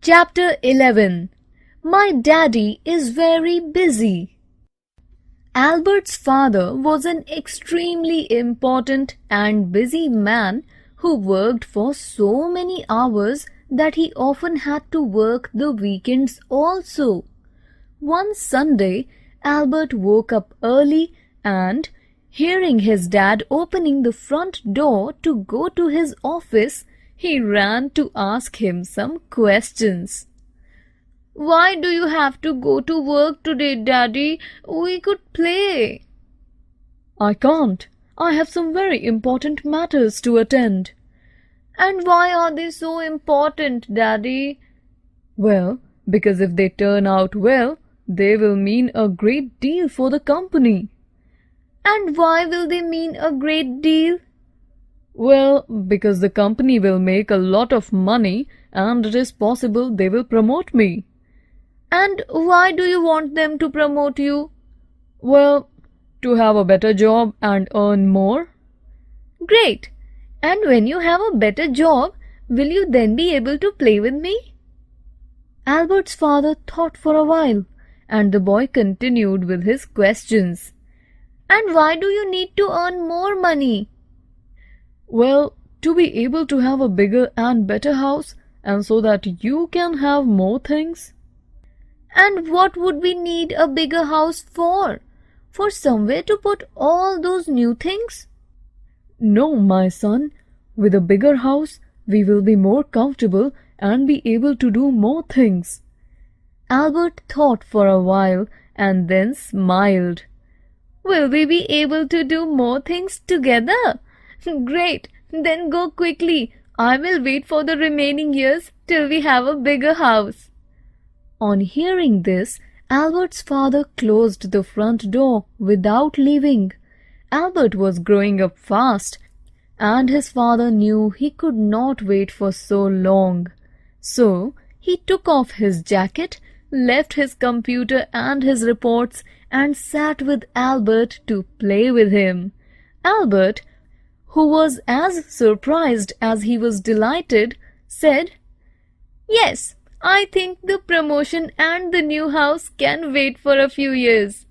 Chapter 11. My daddy is very busy. Albert's father was an extremely important and busy man who worked for so many hours that he often had to work the weekends also. One Sunday, Albert woke up early and, hearing his dad opening the front door to go to his office, he ran to ask him some questions. "Why do you have to go to work today, Daddy? We could play." "I can't. I have some very important matters to attend." "And why are they so important, Daddy?" "Well, because if they turn out well, they will mean a great deal for the company." "And why will they mean a great deal?" "Well, because the company will make a lot of money and it is possible they will promote me." "And why do you want them to promote you?" "Well, to have a better job and earn more." "Great! And when you have a better job, will you then be able to play with me?" Albert's father thought for a while, and the boy continued with his questions. "And why do you need to earn more money?" "Well, to be able to have a bigger and better house, and so that you can have more things." "And what would we need a bigger house for? For somewhere to put all those new things?" "No, my son. With a bigger house, we will be more comfortable and be able to do more things." Albert thought for a while and then smiled. "Will we be able to do more things together? Great! Then go quickly. I will wait for the remaining years till we have a bigger house." On hearing this, Albert's father closed the front door without leaving. Albert was growing up fast, and his father knew he could not wait for so long. So he took off his jacket, left his computer and his reports, and sat with Albert to play with him. Albert, who was as surprised as he was delighted, said, "Yes, I think the promotion and the new house can wait for a few years."